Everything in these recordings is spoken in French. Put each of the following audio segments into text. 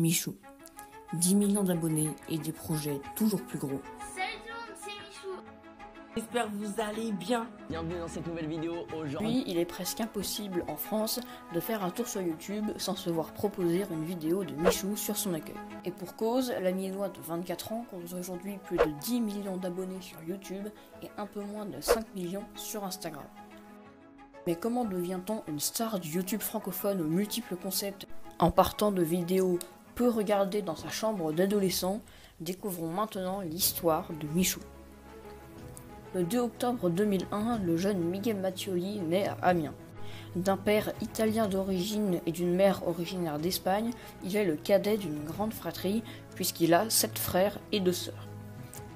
Michou, 10 millions d'abonnés et des projets toujours plus gros. Salut tout le monde, c'est Michou. J'espère que vous allez bien. Bienvenue dans cette nouvelle vidéo. Aujourd'hui, il est presque impossible en France de faire un tour sur YouTube sans se voir proposer une vidéo de Michou sur son accueil. Et pour cause, la Miennois de 24 ans compte aujourd'hui plus de 10 millions d'abonnés sur YouTube et un peu moins de 5 millions sur Instagram. Mais comment devient-on une star du YouTube francophone aux multiples concepts en partant de vidéos peu regardées dans sa chambre d'adolescent? Découvrons maintenant l'histoire de Michou. Le 2 octobre 2001, le jeune Miguel Mattioli naît à Amiens. D'un père italien d'origine et d'une mère originaire d'Espagne, il est le cadet d'une grande fratrie puisqu'il a 7 frères et 2 sœurs.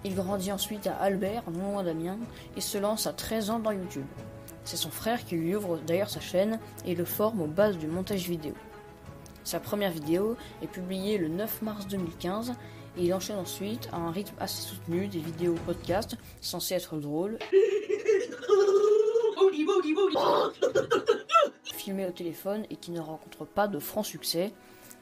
Il grandit ensuite à Albert, non loin d'Amiens, et se lance à 13 ans dans YouTube. C'est son frère qui lui ouvre d'ailleurs sa chaîne et le forme aux bases du montage vidéo. Sa première vidéo est publiée le 9 mars 2015 et il enchaîne ensuite à un rythme assez soutenu des vidéos podcast censées être drôles, filmées au téléphone et qui ne rencontrent pas de franc succès,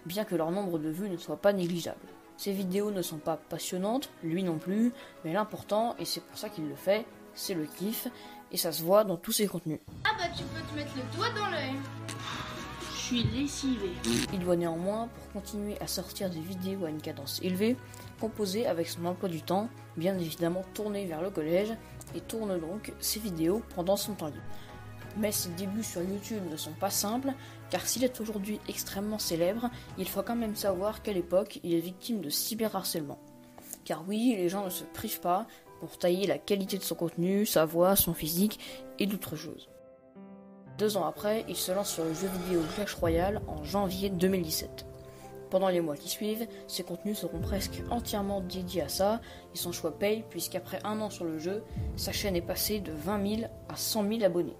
bien que leur nombre de vues ne soit pas négligeable. Ces vidéos ne sont pas passionnantes, lui non plus, mais l'important, et c'est pour ça qu'il le fait, c'est le kiff, et ça se voit dans tous ses contenus. Ah bah tu peux te mettre le doigt dans l'œil. Je suis lessivé. Il doit néanmoins, pour continuer à sortir des vidéos à une cadence élevée, composer avec son emploi du temps, bien évidemment tourné vers le collège, et tourne donc ses vidéos pendant son temps libre. Mais ses débuts sur YouTube ne sont pas simples, car s'il est aujourd'hui extrêmement célèbre, il faut quand même savoir qu'à l'époque, il est victime de cyberharcèlement. Car oui, les gens ne se privent pas pour tailler la qualité de son contenu, sa voix, son physique et d'autres choses. 2 ans après, il se lance sur le jeu vidéo Clash Royale en janvier 2017. Pendant les mois qui suivent, ses contenus seront presque entièrement dédiés à ça, et son choix paye puisqu'après 1 an sur le jeu, sa chaîne est passée de 20 000 à 100 000 abonnés.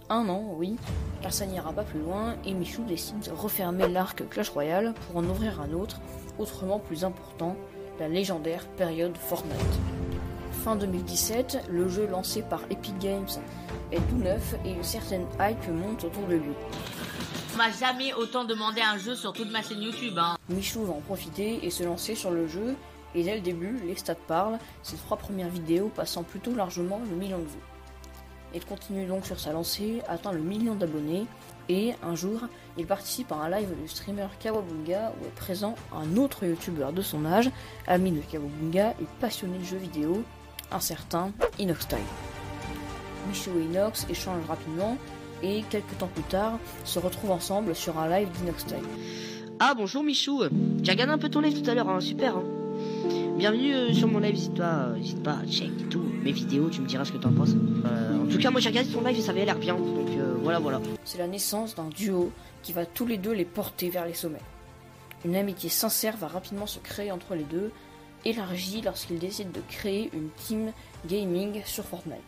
1 an, oui, car ça n'ira pas plus loin, et Michou décide de refermer l'arc Clash Royale pour en ouvrir un autre, autrement plus important, la légendaire période Fortnite. Fin 2017, le jeu lancé par Epic Games est tout neuf et une certaine hype monte autour de lui. On m'a jamais autant demandé un jeu sur toute ma chaîne YouTube. Michou va en profiter et se lancer sur le jeu, et dès le début, les stats parlent, ses 3 premières vidéos passant plutôt largement le million de vues. Il continue donc sur sa lancée, atteint le million d'abonnés, et un jour, il participe à un live du streamer Kawabunga où est présent un autre youtubeur de son âge, ami de Kawabunga et passionné de jeux vidéo, un certain Inoxtyle. Michou et Inox échangent rapidement et quelques temps plus tard se retrouvent ensemble sur un live d'Inoxtyle. Ah bonjour Michou, j'ai regardé un peu ton live tout à l'heure, super. Bienvenue sur mon live, n'hésite pas à check et tout, mes vidéos, tu me diras ce que t'en penses. En tout cas moi j'ai regardé ton live et ça avait l'air bien, donc voilà. C'est la naissance d'un duo qui va tous les deux les porter vers les sommets. Une amitié sincère va rapidement se créer entre les deux, élargie lorsqu'ils décident de créer une team gaming sur Fortnite.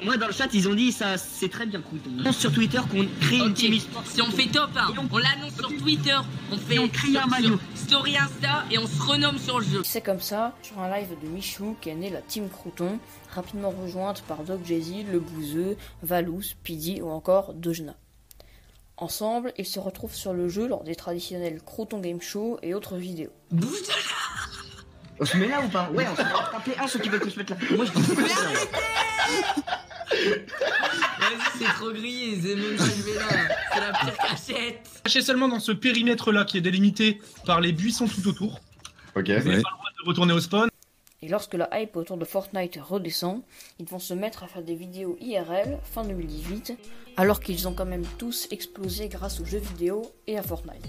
Moi dans le chat ils ont dit ça, c'est très bien cool. On annonce sur Twitter qu'on crée une team e-sport. Si on fait top, on l'annonce sur Twitter, on crée un maillot, story Insta et on se renomme sur le jeu. C'est comme ça, sur un live de Michou, qu'est née la team Crouton, rapidement rejointe par Doc Jay-Z, Le Bouzeux, Valous, Pidi ou encore Dojna. Ensemble, ils se retrouvent sur le jeu lors des traditionnels Crouton Game Show et autres vidéos. Bouge de là. On se met là ou pas? Ouais, on se met là. Appelez un ceux qui veulent que je mette là. Moi je dis Vas-y, c'est trop grillé, c'est même pas joué là. C'est la pire cachette. Sachez seulement dans ce périmètre-là qui est délimité par les buissons tout autour. Ok. Vous n'avez pas le droit de retourner au spawn. Et lorsque la hype autour de Fortnite redescend, ils vont se mettre à faire des vidéos IRL fin 2018, alors qu'ils ont quand même tous explosé grâce aux jeux vidéo et à Fortnite.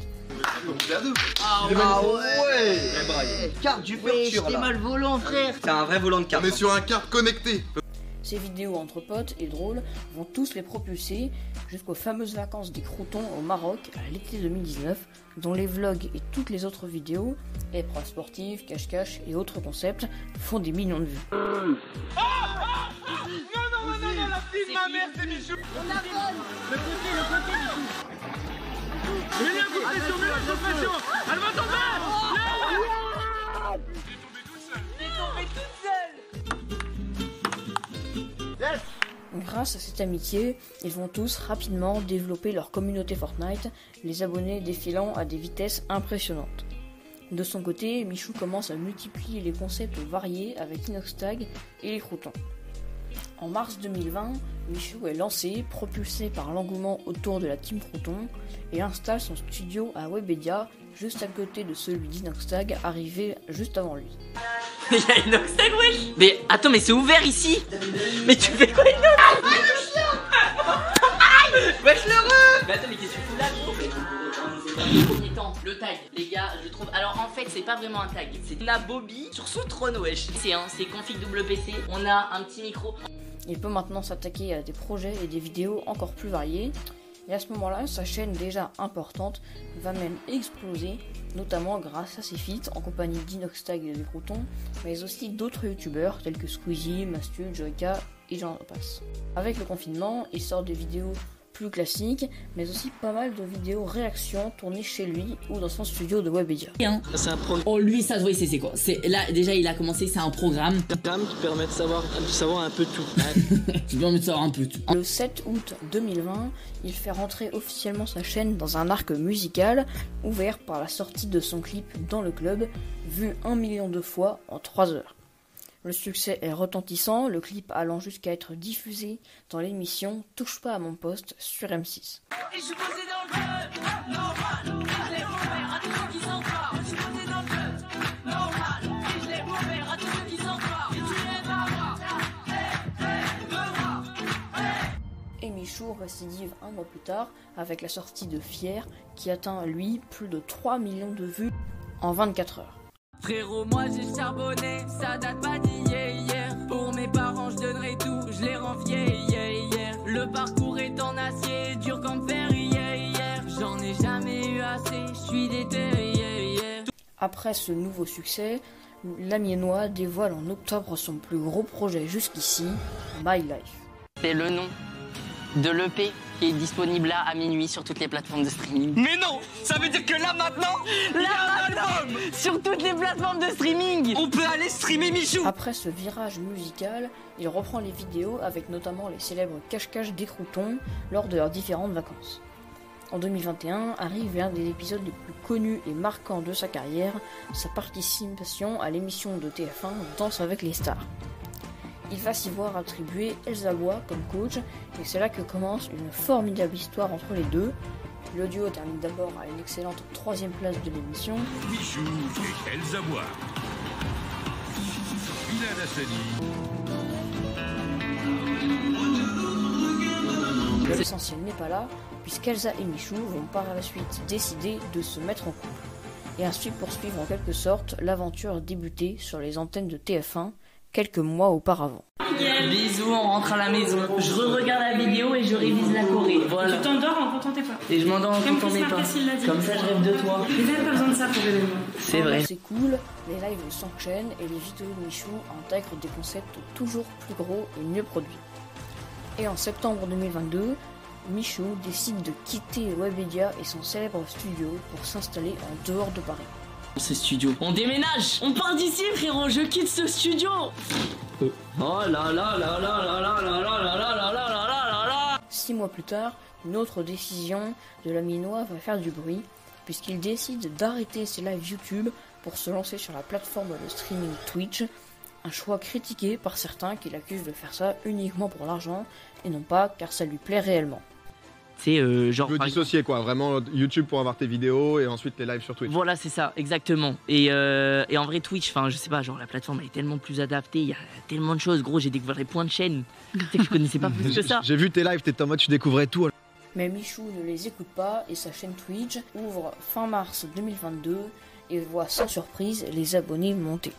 Ah ouais. Carte du futur là. mal volant frère. C'est un vrai volant de carte. On est sur un carte connecté. Ces vidéos entre potes et drôles vont tous les propulser jusqu'aux fameuses vacances des Croutons au Maroc à l'été 2019, dont les vlogs et toutes les autres vidéos, épreuves sportives, cache-cache et autres concepts font des millions de vues. Non, la fille de ma mère, c'est Michou. On la vole. Le côté, Michou. Mets-le en pression. Elle va tomber. J'ai tombé toute seule. Yes. Grâce à cette amitié, ils vont tous rapidement développer leur communauté Fortnite, les abonnés défilant à des vitesses impressionnantes. De son côté, Michou commence à multiplier les concepts variés avec Inoxtag et les croutons. En mars 2020, Michou est lancé, propulsé par l'engouement autour de la Team Crouton, et installe son studio à Webedia, juste à côté de celui d'Inoxtag, arrivé juste avant lui. Il y a Inoxtag, wesh. Mais attends, mais c'est ouvert ici. Mais tu fais quoi, Inoxtag? Wesh l'heureux. Mais attends, mais qu'est-ce que tu fous là, gros? Premier temps, le tag, les gars, je trouve. Alors en fait, c'est pas vraiment un tag, c'est une Bobby sur son trône, wesh. C'est config WPC, on a un petit micro. Il peut maintenant s'attaquer à des projets et des vidéos encore plus variés. Et à ce moment-là, sa chaîne déjà importante va même exploser, notamment grâce à ses feats en compagnie d'Inoxtag et des Croutons, mais aussi d'autres youtubeurs tels que Squeezie, Mastu, Joyka et j'en passe. Avec le confinement, il sort des vidéos plus classiques, mais aussi pas mal de vidéos réactions tournées chez lui ou dans son studio de Webedia. C'est un programme. Oh, lui, ça se voit, c'est quoi? Là, déjà, il a commencé, c'est un programme. Qui permet de savoir un peu tout. Qui permet de savoir un peu tout. Le 7 août 2020, il fait rentrer officiellement sa chaîne dans un arc musical, ouvert par la sortie de son clip Dans le club, vu 1 million de fois en 3 heures. Le succès est retentissant, le clip allant jusqu'à être diffusé dans l'émission Touche pas à mon poste sur M6. Et Michou récidive un mois plus tard avec la sortie de Fier qui atteint lui plus de 3 millions de vues en 24 heures. Frérot, moi j'ai charbonné, ça date pas d'hier. Pour mes parents, je donnerai tout, je les rends fiers. Le parcours est en acier, dur comme fer. J'en ai jamais eu assez, je suis déterré. Après ce nouveau succès, l'Amiénois dévoile en octobre son plus gros projet jusqu'ici, My Life. C'est le nom de l'EP qui est disponible là à minuit sur toutes les plateformes de streaming. Mais non, ça veut dire que là maintenant, sur toutes les plateformes de streaming, on peut aller streamer Michou. Après ce virage musical, il reprend les vidéos avec notamment les célèbres cache-cache des Croutons lors de leurs différentes vacances. En 2021 arrive l'un des épisodes les plus connus et marquants de sa carrière, sa participation à l'émission de TF1 Danse avec les stars. Il va s'y voir attribuer Elsa Bois comme coach, et c'est là que commence une formidable histoire entre les deux. Le duo termine d'abord à une excellente 3e place de l'émission. Michou et Elsa Bois. Bilal Hassani. L'essentiel n'est pas là, puisqu'Elsa et Michou vont par la suite décider de se mettre en couple, et ainsi poursuivre en quelque sorte l'aventure débutée sur les antennes de TF1 quelques mois auparavant. Bisous, on rentre à la maison. Je re-regarde la vidéo et je révise la choré. Voilà. Tu t'endors en comptant tes pas. Et je m'endors en comptant mes pas. Comme ça, je rêve de toi. Les aides pas besoin de ça pour l'événement. C'est vrai. C'est cool, les lives s'enchaînent et les vidéos de Michou intègrent des concepts toujours plus gros et mieux produits. Et en septembre 2022, Michou décide de quitter Webedia et son célèbre studio pour s'installer en dehors de Paris. Ce studio. On déménage. On part d'ici, frérot. Je quitte ce studio. Oh là là là là là là là là là là là là là. 6 mois plus tard, une autre décision de l'Amiénois va faire du bruit, puisqu'il décide d'arrêter ses lives YouTube pour se lancer sur la plateforme de streaming Twitch, un choix critiqué par certains qui l'accusent de faire ça uniquement pour l'argent, et non pas car ça lui plaît réellement. C'est genre. Tu veux dissocier quoi, vraiment YouTube pour avoir tes vidéos et ensuite les lives sur Twitch. Voilà, c'est ça, exactement. Et en vrai, Twitch, enfin, je sais pas, genre la plateforme elle est tellement plus adaptée, il y a tellement de choses, gros, j'ai découvert les points de chaîne. Tu sais que je connaissais pas plus que ça. J'ai vu tes lives, t'étais en mode tu découvrais tout. Mais Michou ne les écoute pas et sa chaîne Twitch ouvre fin mars 2022 et voit sans surprise les abonnés monter.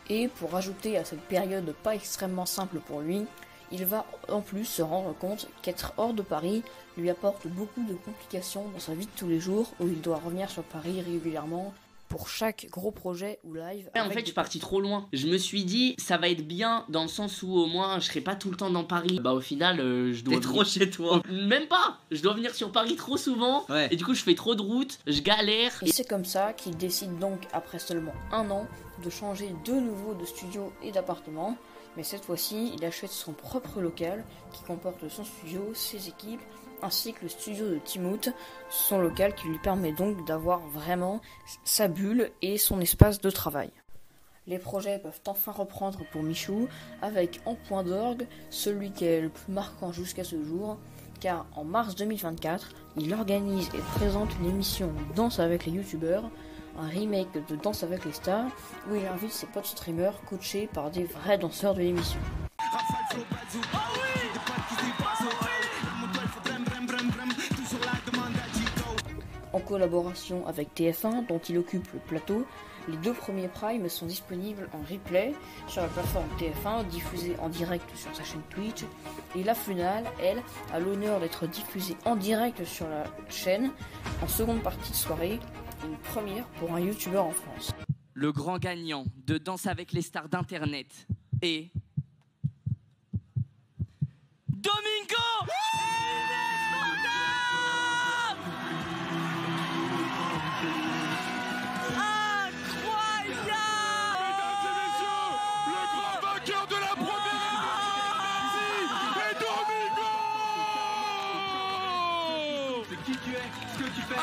Et pour ajouter à cette période pas extrêmement simple pour lui, il va en plus se rendre compte qu'être hors de Paris lui apporte beaucoup de complications dans sa vie de tous les jours où il doit revenir sur Paris régulièrement pour chaque gros projet ou live. En fait, je suis parti trop loin. Je me suis dit, ça va être bien dans le sens où au moins je serai pas tout le temps dans Paris. Bah, au final, je dois. T'es trop chez toi. Même pas. Je dois venir sur Paris trop souvent. Ouais. Et du coup, je fais trop de routes, je galère. Et c'est comme ça qu'il décide donc, après seulement 1 an, de changer de nouveau de studio et d'appartement. Mais cette fois-ci, il achète son propre local qui comporte son studio, ses équipes, ainsi que le studio de Timoth, son local qui lui permet donc d'avoir vraiment sa bulle et son espace de travail. Les projets peuvent enfin reprendre pour Michou, avec en point d'orgue celui qui est le plus marquant jusqu'à ce jour, car en mars 2024, il organise et présente une émission Danse avec les youtubeurs, un remake de Danse avec les stars, où il invite ses potes streamers coachés par des vrais danseurs de l'émission. En collaboration avec TF1, dont il occupe le plateau, les 2 premiers primes sont disponibles en replay sur la plateforme TF1, diffusée en direct sur sa chaîne Twitch, et la finale, elle, a l'honneur d'être diffusée en direct sur la chaîne, en seconde partie de soirée, une première pour un youtubeur en France. Le grand gagnant de Danse avec les stars d'internet est... Domingo!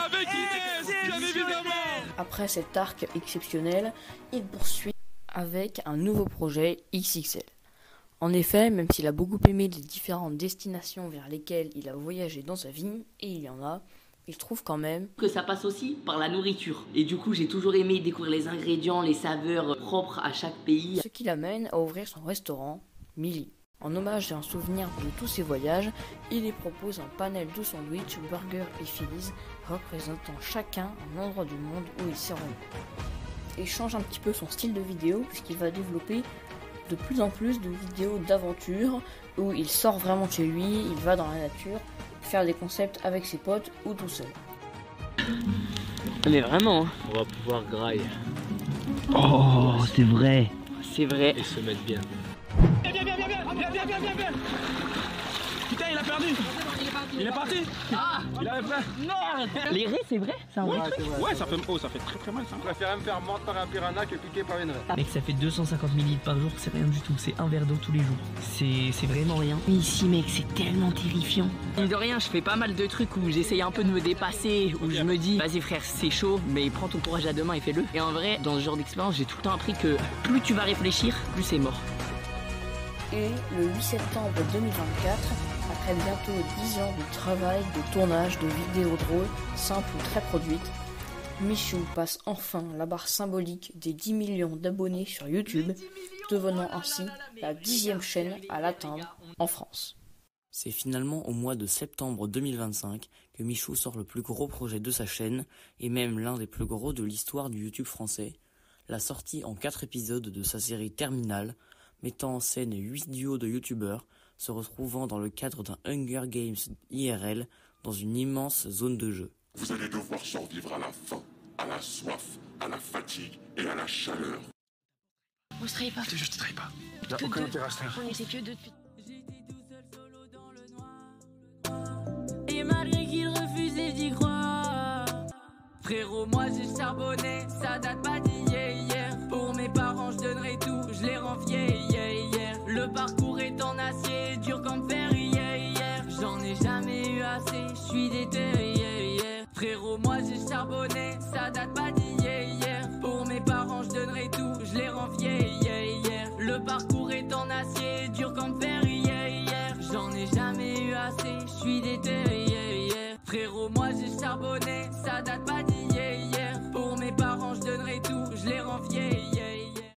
Avec Inès, bien évidemment. Après cet arc exceptionnel, il poursuit avec un nouveau projet XXL. En effet, même s'il a beaucoup aimé les différentes destinations vers lesquelles il a voyagé dans sa vie, et il y en a, il trouve quand même que ça passe aussi par la nourriture. Et du coup, j'ai toujours aimé découvrir les ingrédients, les saveurs propres à chaque pays. Ce qui l'amène à ouvrir son restaurant, Milly. En hommage et en souvenir de tous ses voyages, il y propose un panel de sandwichs, burgers et fries, représentant chacun un endroit du monde où il s'est rendu. Et change un petit peu son style de vidéo, puisqu'il va développer de plus en plus de vidéos d'aventure, où il sort vraiment de chez lui, il va dans la nature, faire des concepts avec ses potes ou tout seul. Mais vraiment, On va pouvoir grailler oh, c'est vrai. C'est vrai. et se mettre bien. Viens. Putain, il a perdu. Il est parti. Il avait fait. Non. Les raies, c'est vrai. C'est un vrai truc. Ouais, ça fait très très mal ça. Je préfère me faire mordre par un piranha que piquer par une raie. Mec, ça fait 250 ml par jour, c'est rien du tout. C'est un verre d'eau tous les jours. C'est vraiment rien. Mais ici, mec, c'est tellement terrifiant. Mine de rien, je fais pas mal de trucs où j'essaye un peu de me dépasser, où je me dis, vas-y frère, c'est chaud, mais prends ton courage à deux mains et fais-le. Et en vrai, dans ce genre d'expérience, j'ai tout le temps appris que plus tu vas réfléchir, plus c'est mort. Et le 8 septembre 2024, après bientôt 10 ans de travail, de tournage, de vidéos drôles, simples ou très produites, Michou passe enfin la barre symbolique des 10 millions d'abonnés sur YouTube, devenant ainsi la 10e chaîne à l'atteindre en France. C'est finalement au mois de septembre 2025 que Michou sort le plus gros projet de sa chaîne, et même l'un des plus gros de l'histoire du YouTube français, la sortie en 4 épisodes de sa série Terminal, mettant en scène 8 duos de youtubeurs se retrouvant dans le cadre d'un Hunger Games IRL dans une immense zone de jeu. Vous allez devoir survivre à la faim, à la soif, à la fatigue et à la chaleur. On se trahit pas. Je te trahis pas. Y'a aucun intérêt à se faire. On essaie que de... Et malgré qu'il refusait d'y croire, frérot, moi j'ai charbonné, ça date pas d'hier. Pour mes parents, je donnerai tout, je les rends fiers. Le parcours est en acier, dur comme fer. J'en ai jamais eu assez, je suis déterré. Frérot, moi j'ai charbonné, ça date pas d'hier. Pour mes parents, je donnerai tout, je les rends fiers. Le parcours est en acier, dur comme fer. J'en ai jamais eu assez, je suis déterré. Frérot, moi j'ai charbonné, ça date pas d'hier. Pour mes parents, je donnerai tout, je les rends fiers.